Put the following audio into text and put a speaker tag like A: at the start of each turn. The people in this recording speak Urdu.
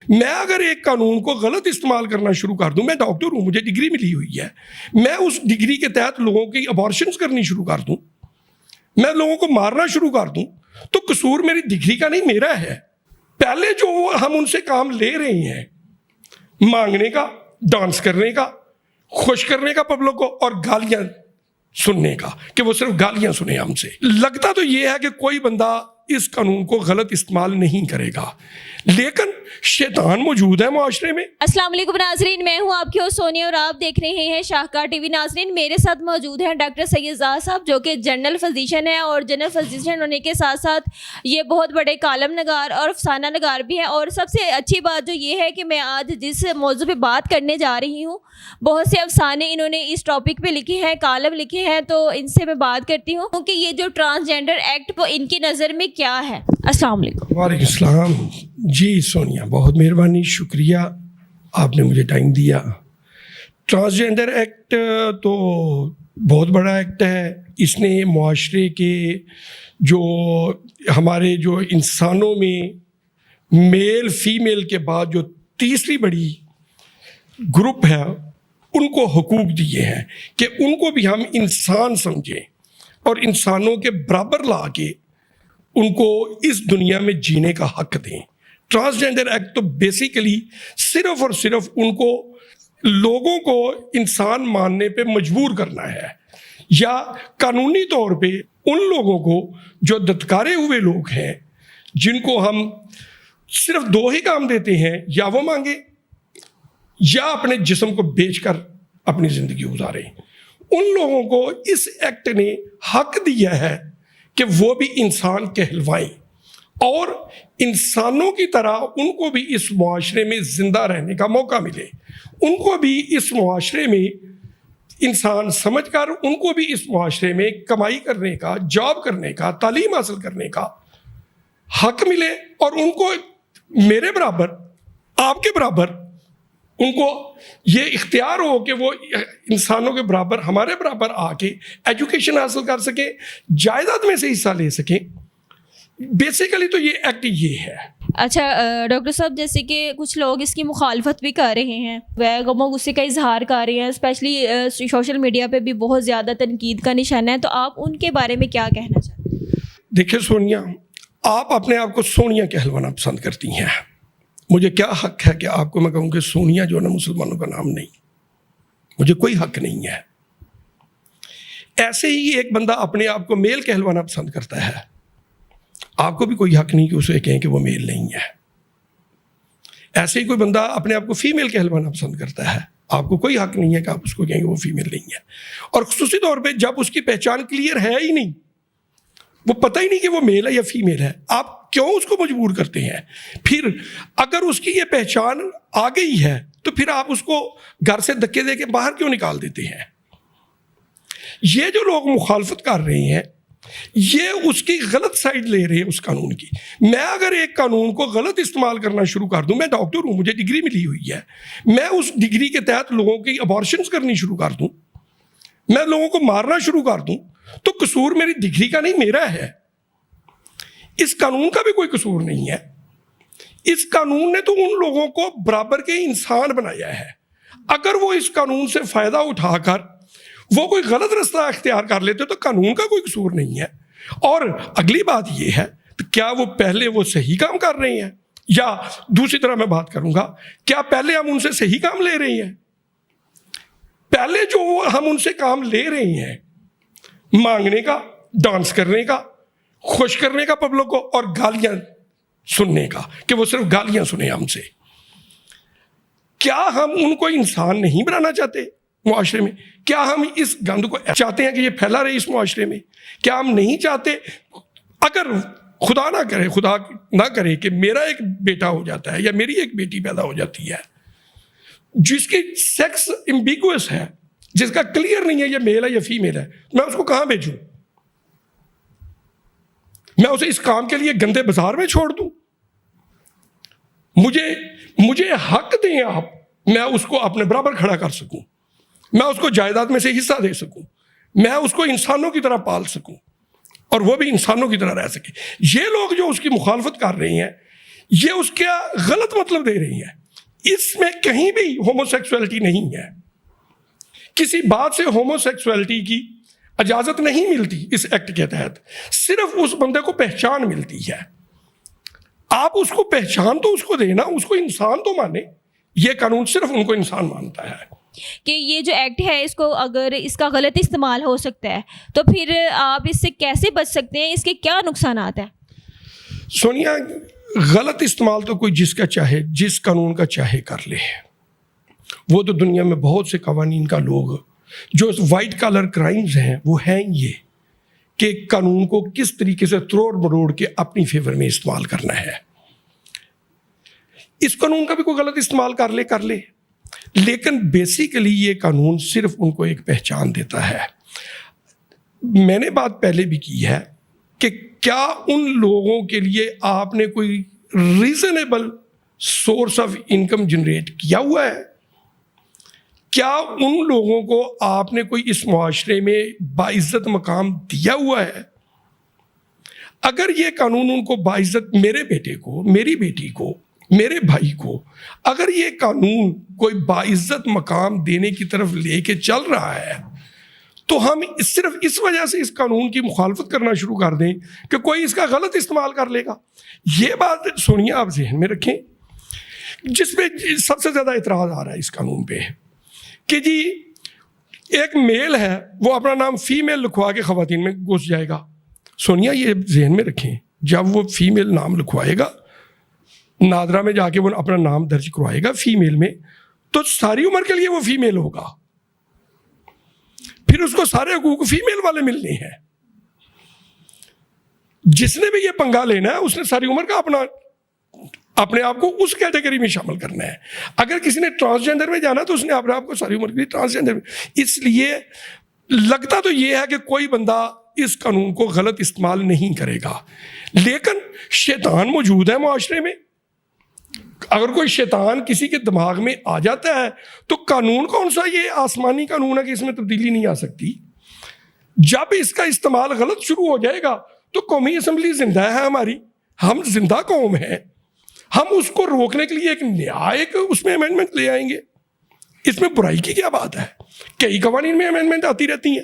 A: میں اگر ایک قانون کو غلط استعمال کرنا شروع کر دوں، میں ڈاکٹر ہوں، مجھے ڈگری ملی ہوئی ہے، میں اس ڈگری کے تحت لوگوں کی ابارشنز کرنی شروع کر دوں، میں لوگوں کو مارنا شروع کر دوں، تو قصور میری ڈگری کا نہیں، میرا ہے۔ پہلے جو ہم ان سے کام لے رہے ہیں، مانگنے کا، ڈانس کرنے کا، خوش کرنے کا پبلک کو، اور گالیاں سننے کا کہ وہ صرف گالیاں سنیں ہم سے، لگتا تو یہ ہے کہ کوئی بندہ اس قانون کو غلط استعمال نہیں کرے گا، لیکن شیطان موجود ہے معاشرے میں۔
B: السلام علیکم ناظرین، میں ہوں آپ کی ہوسٹ سونیا اور آپ دیکھ رہے ہیں شاہکار ٹی وی۔ ناظرین، میرے ساتھ موجود ہیں ڈاکٹر سید زاہد صاحب، جو کہ جنرل فزیشین ہے، اور جنرل فزیشین ہونے کے ساتھ ساتھ یہ بہت بڑے کالم نگار اور افسانہ نگار بھی ہیں۔ اور سب سے اچھی بات جو یہ ہے کہ میں آج جس موضوع پہ بات کرنے جا رہی ہوں، بہت سے افسانے انہوں نے اس ٹاپک پہ لکھے ہیں، کالم لکھے ہیں، تو ان سے میں بات کرتی ہوں کیونکہ یہ جو ٹرانسجینڈر ایکٹ وہ ان کی نظر میں کیا ہے۔ السلام علیکم۔
A: وعلیکم السلام۔ جی سونیا، بہت مہربانی، شکریہ، آپ نے مجھے ٹائم دیا۔ ٹرانسجینڈر ایکٹ تو بہت بڑا ایکٹ ہے، اس نے معاشرے کے جو ہمارے جو انسانوں میں میل فیمیل کے بعد جو تیسری بڑی گروپ ہے، ان کو حقوق دیے ہیں کہ ان کو بھی ہم انسان سمجھیں اور انسانوں کے برابر لا کے ان کو اس دنیا میں جینے کا حق دیں۔ ٹرانسجینڈر ایکٹ تو بیسیکلی صرف اور صرف ان کو لوگوں کو انسان ماننے پہ مجبور کرنا ہے، یا قانونی طور پہ ان لوگوں کو جو دتکارے ہوئے لوگ ہیں، جن کو ہم صرف دو ہی کام دیتے ہیں، یا وہ مانگے یا اپنے جسم کو بیچ کر اپنی زندگی گزاریں، ان لوگوں کو اس ایکٹ نے حق دیا ہے کہ وہ بھی انسان کہلوائیں اور انسانوں کی طرح ان کو بھی اس معاشرے میں زندہ رہنے کا موقع ملے، ان کو بھی اس معاشرے میں انسان سمجھ کر، ان کو بھی اس معاشرے میں کمائی کرنے کا، جاب کرنے کا، تعلیم حاصل کرنے کا حق ملے، اور ان کو میرے برابر، آپ کے برابر، ان کو یہ اختیار ہو کہ وہ انسانوں کے برابر، ہمارے برابر آ کے ایجوکیشن حاصل کر سکیں، جائیداد میں سے حصہ لے سکیں۔ بیسیکلی تو یہ ایکٹ یہ ہے۔
B: اچھا ڈاکٹر صاحب، جیسے کہ کچھ لوگ اس کی مخالفت بھی کر رہے ہیں، وہ غم و غصے کا اظہار کر رہے ہیں، اسپیشلی سوشل میڈیا پہ بھی بہت زیادہ تنقید کا نشانہ ہے، تو آپ ان کے بارے میں کیا کہنا چاہتے ہیں؟
A: دیکھیں سونیا، آپ اپنے آپ کو سونیا کہلوانا پسند کرتی ہیں، مجھے کیا حق ہے کہ آپ کو میں کہوں کہ سونیا جو ہے نا مسلمانوں کا نام نہیں، مجھے کوئی حق نہیں ہے۔ ایسے ہی ایک بندہ اپنے آپ کو میل کہلوانا پسند کرتا ہے، آپ کو بھی کوئی حق نہیں کہ اسے کہیں کہ وہ میل نہیں ہے۔ ایسے ہی کوئی بندہ اپنے آپ کو فیمیل کہلوانا پسند کرتا ہے، آپ کو کوئی حق نہیں ہے کہ آپ اس کو کہیں کہ وہ فیمیل نہیں ہے۔ اور خصوصی طور پہ جب اس کی پہچان کلیئر ہے ہی نہیں، وہ پتہ ہی نہیں کہ وہ میل ہے یا فیمیل ہے، آپ کیوں اس کو مجبور کرتے ہیں؟ پھر اگر اس کی یہ پہچان آ گئی ہے تو پھر آپ اس کو گھر سے دھکے دے کے باہر کیوں نکال دیتے ہیں؟ یہ جو لوگ مخالفت کر رہے ہیں، یہ اس کی غلط سائڈ لے رہے ہیں اس قانون کی۔ میں اگر ایک قانون کو غلط استعمال کرنا شروع کر دوں، میں ڈاکٹر ہوں، مجھے ڈگری ملی ہوئی ہے، میں اس ڈگری کے تحت لوگوں کی ابارشنز کرنی شروع کر دوں، میں لوگوں کو مارنا شروع کر دوں، تو قصور میری ڈگری کا نہیں، میرا ہے۔ اس قانون کا بھی کوئی قصور نہیں ہے۔ اس قانون نے تو ان لوگوں کو برابر کے انسان بنایا ہے۔ اگر وہ اس قانون سے فائدہ اٹھا کر وہ کوئی غلط رستہ اختیار کر لیتے تو قانون کا کوئی قصور نہیں ہے۔ اور اگلی بات یہ ہے کہ کیا وہ پہلے وہ صحیح کام کر رہے ہیں، یا دوسری طرح میں بات کروں گا، کیا پہلے ہم ان سے صحیح کام لے رہے ہیں؟ پہلے جو ہم ان سے کام لے رہے ہیں، مانگنے کا، ڈانس کرنے کا، خوش کرنے کا پبلک کو، اور گالیاں سننے کا کہ وہ صرف گالیاں سنیں ہم سے، کیا ہم ان کو انسان نہیں بنانا چاہتے معاشرے میں؟ کیا ہم اس گند کو چاہتے ہیں کہ یہ پھیلا رہے اس معاشرے میں؟ کیا ہم نہیں چاہتے؟ اگر خدا نہ کرے کہ میرا ایک بیٹا ہو جاتا ہے یا میری ایک بیٹی پیدا ہو جاتی ہے جس کی سیکس ایمبیگوس ہے، جس کا کلیئر نہیں ہے یہ میل ہے یا فیمیل ہے، میں اس کو کہاں بھیجوں؟ میں اسے اس کام کے لیے گندے بازار میں چھوڑ دوں؟ مجھے حق دیں آپ، میں اس کو اپنے برابر کھڑا کر سکوں، میں اس کو جائیداد میں سے حصہ دے سکوں، میں اس کو انسانوں کی طرح پال سکوں، اور وہ بھی انسانوں کی طرح رہ سکے۔ یہ لوگ جو اس کی مخالفت کر رہے ہیں، یہ اس کا غلط مطلب دے رہی ہے. اس میں کہیں بھی ہومو سیکسولیٹی نہیں ہے. کسی بات سے ہومو سیکسولیٹی کی اجازت نہیں ملتی اس ایکٹ کے تحت. صرف اس بندے کو پہچان ملتی ہے. آپ اس کو پہچان تو اس کو دینا, اس کو انسان تو مانے. یہ قانون صرف ان کو انسان مانتا ہے
B: کہ یہ جو ایکٹ ہے اس کو اگر اس کا غلط استعمال ہو سکتا ہے تو پھر آپ اس سے کیسے بچ سکتے ہیں, اس کے کیا نقصانات ہیں؟
A: سونیا, غلط استعمال تو کوئی جس کا چاہے, جس قانون کا چاہے کر لے. وہ تو دنیا میں بہت سے قوانین کا لوگ جو وائٹ کالر کرائمز ہیں وہ ہیں یہ کہ قانون کو کس طریقے سے تروڑ مروڑ کے اپنی فیور میں استعمال کرنا ہے. اس قانون کا بھی کوئی غلط استعمال کر لے, لیکن بیسیکلی یہ قانون صرف ان کو ایک پہچان دیتا ہے. میں نے بات پہلے بھی کی ہے کہ کیا ان لوگوں کے لیے آپ نے کوئی reasonable source of income generate کیا ہوا ہے؟ کیا ان لوگوں کو آپ نے کوئی اس معاشرے میں باعزت مقام دیا ہوا ہے؟ اگر یہ قانون ان کو باعزت, میرے بیٹے کو, میری بیٹی کو, میرے بھائی کو, اگر یہ قانون کوئی باعزت مقام دینے کی طرف لے کے چل رہا ہے تو ہم صرف اس وجہ سے اس قانون کی مخالفت کرنا شروع کر دیں کہ کوئی اس کا غلط استعمال کر لے گا. یہ بات سونیا آپ ذہن میں رکھیں. جس پہ سب سے زیادہ اعتراض آ رہا ہے اس قانون پہ کہ جی ایک میل ہے وہ اپنا نام فیمیل لکھوا کے خواتین میں گھس جائے گا. سونیا یہ ذہن میں رکھیں, جب وہ فیمیل نام لکھوائے گا, نادرا میں جا کے وہ اپنا نام درج کروائے گا فیمیل میں, تو ساری عمر کے لیے وہ فیمیل ہوگا. پھر اس کو سارے حقوق فیمیل والے ملنے ہیں. جس نے بھی یہ پنگا لینا ہے اس نے ساری عمر کا اپنے آپ کو اس کیٹیگری میں شامل کرنا ہے. اگر کسی نے ٹرانسجینڈر میں جانا تو اس نے اپنے آپ کو ساری عمر کے لیے ٹرانسجینڈر میں. اس لیے لگتا تو یہ ہے کہ کوئی بندہ اس قانون کو غلط استعمال نہیں کرے گا, لیکن شیطان موجود ہے معاشرے میں. اگر کوئی شیطان کسی کے دماغ میں آ جاتا ہے تو قانون کون سا یہ آسمانی قانون ہے کہ اس میں تبدیلی نہیں آ سکتی. جب اس کا استعمال غلط شروع ہو جائے گا تو قومی اسمبلی زندہ ہے ہماری, ہم زندہ قوم ہیں, ہم اس کو روکنے کے لیے ایک نیا اس میں امینڈمنٹ لے آئیں گے. اس میں برائی کی کیا بات ہے؟ کئی قوانین میں امینڈمنٹ آتی رہتی ہیں.